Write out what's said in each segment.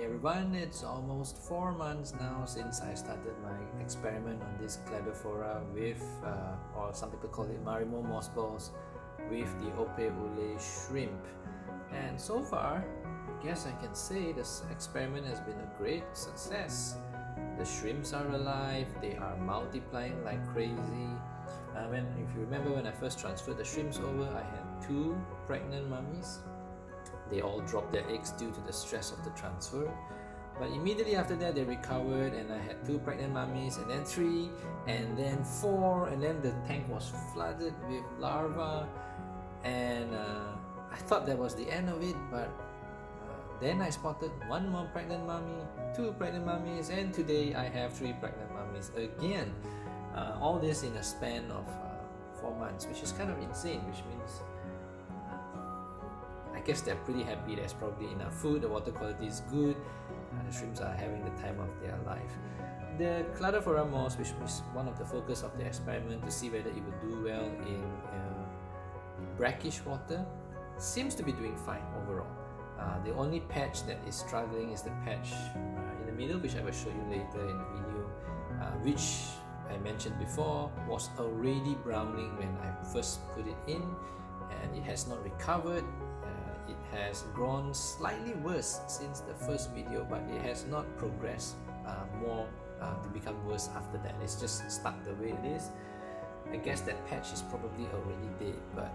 everyone, it's almost 4 months now since I started my experiment on this Cladophora with, or some people call it Marrimos mothballs, with the Upae Ula shrimp. And so far, I guess I can say this experiment has been a great success. The shrimps are alive, they are multiplying like crazy. If you remember, when I first transferred the shrimps over, I had 2 pregnant mummies. They all dropped their eggs due to the stress of the transfer. But immediately after that, they recovered, and I had 2 pregnant mummies, and then 3, and then 4, and then the tank was flooded with larvae. And I thought that was the end of it, but then I spotted 1 more pregnant mummy, 2 pregnant mummies, and today I have 3 pregnant mummies again. All this in a span of 4 months, which is kind of insane, which means I guess they're pretty happy. There's probably enough food, the water quality is good, the shrimps are having the time of their life. The Cladophora moth, which is one of the focus of the experiment to see whether it would do well in brackish water, seems to be doing fine overall. The only patch that is struggling is the patch in the middle, which I will show you later in the video, which I mentioned before was already browning when I first put it in, and it has not recovered. It has grown slightly worse since the first video, but it has not progressed more to become worse after that. It's just stuck the way it is. I guess that patch is probably already dead, but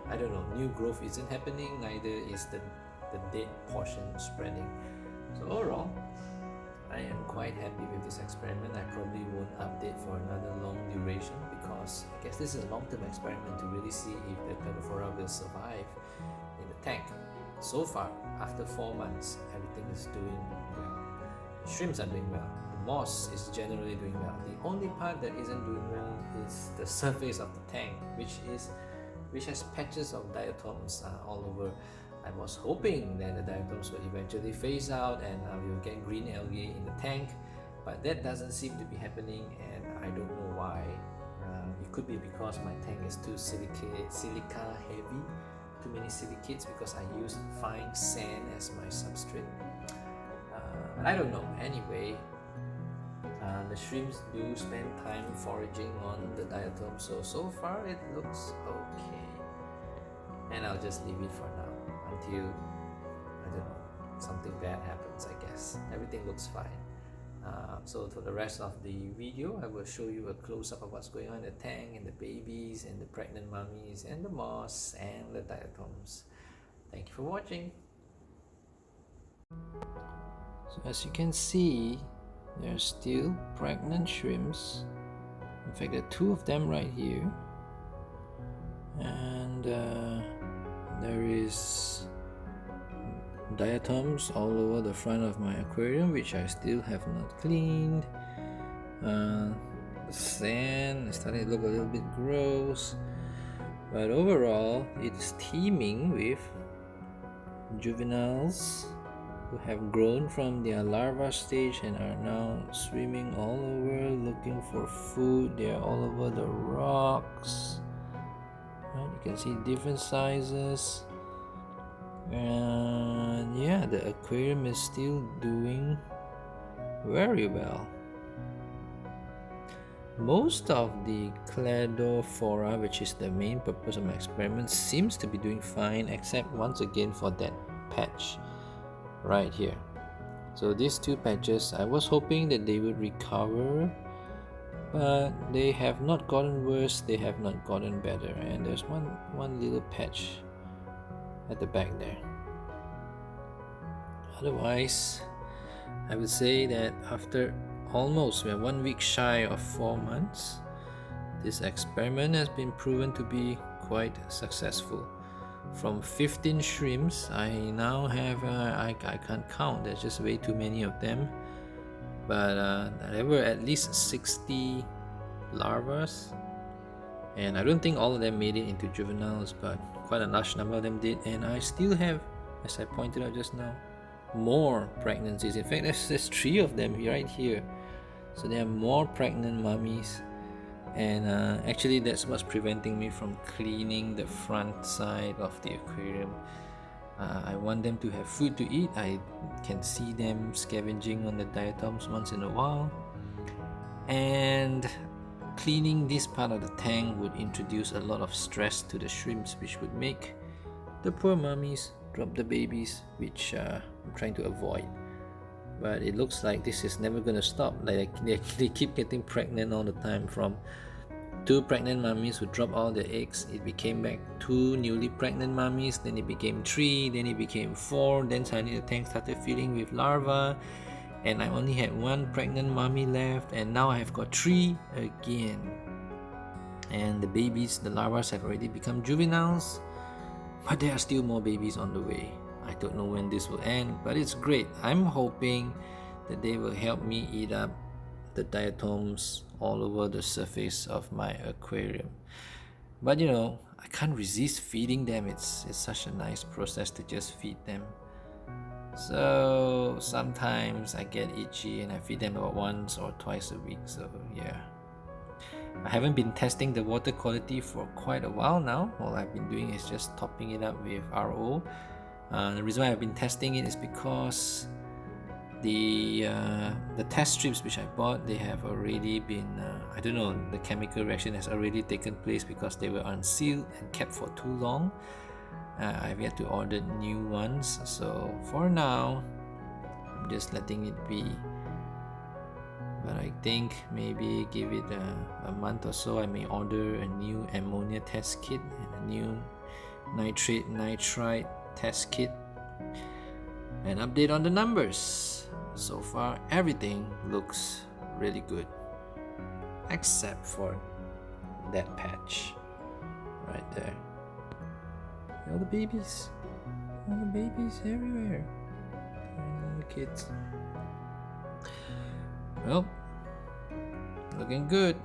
I don't know, new growth isn't happening, neither is the dead portion spreading. So overall, I am quite happy with this experiment. I probably won't update for another long duration because I guess this is a long-term experiment to really see if the Cladophora will survive in the tank. So far, after 4 months, everything is doing well. The shrimps are doing well. The moss is generally doing well. The only part that isn't doing well is the surface of the tank, which has patches of diatoms all over. I was hoping that the diatoms will eventually phase out and we will get green algae in the tank, but that doesn't seem to be happening, and I don't know why. It could be because my tank is too silica heavy, too many silicates, because I use fine sand as my substrate. I don't know. Anyway, the shrimps do spend time foraging on the diatoms, so far it looks okay. And I'll just leave it for now until, I don't know, something bad happens, I guess. Everything looks fine. So for the rest of the video, I will show you a close-up of what's going on in the tank, and the babies, and the pregnant mummies, and the moss, and the diatoms. Thank you for watching. So as you can see, there are still pregnant shrimps. In fact, there are 2 of them right here. And there is diatoms all over the front of my aquarium, which I still have not cleaned. The sand is starting to look a little bit gross, but overall it's teeming with juveniles who have grown from their larva stage and are now swimming all over looking for food. They are all over the rocks. You can see different sizes, and yeah, the aquarium is still doing very well. Most of the Cladophora, which is the main purpose of my experiment, seems to be doing fine, except once again for that patch right here. So these 2 patches, I was hoping that they would recover, but they have not gotten worse, they have not gotten better, and there's one little patch at the back there. Otherwise, I would say that after almost, we're 1 week shy of 4 months, this experiment has been proven to be quite successful. From 15 shrimps, I now have, I can't count, there's just way too many of them, but there were at least 60 larvae, and I don't think all of them made it into juveniles, but quite a large number of them did. And I still have, as I pointed out just now, more pregnancies. In fact, there's 3 of them right here, so there are more pregnant mummies. And actually that's what's preventing me from cleaning the front side of the aquarium. I want them to have food to eat. I can see them scavenging on the diatoms once in a while. And cleaning this part of the tank would introduce a lot of stress to the shrimps, which would make the poor mummies drop the babies, which I'm trying to avoid. But it looks like this is never going to stop. Like they keep getting pregnant all the time. From 2 pregnant mummies who dropped all their eggs, it became back 2 newly pregnant mummies, then it became 3, then it became 4, then suddenly the tank started filling with larvae, and I only had 1 pregnant mummy left, and now I have got 3 again. And the babies, the larvae, have already become juveniles, but there are still more babies on the way. I don't know when this will end, but it's great. I'm hoping that they will help me eat up the diatoms all over the surface of my aquarium. But you know, I can't resist feeding them. It's such a nice process to just feed them. So sometimes I get itchy and I feed them about once or twice a week. So yeah, I haven't been testing the water quality for quite a while now. All I've been doing is just topping it up with RO. The reason why I've been testing it is because the test strips which I bought, they have already been I don't know, the chemical reaction has already taken place because they were unsealed and kept for too long. I've yet to order new ones, so for now I'm just letting it be. But I think maybe give it a month or so, I may order a new ammonia test kit and a new nitrite test kit and update on the numbers. So far everything looks really good, except for that patch right there. All the babies everywhere, tiny kids. Well, looking good.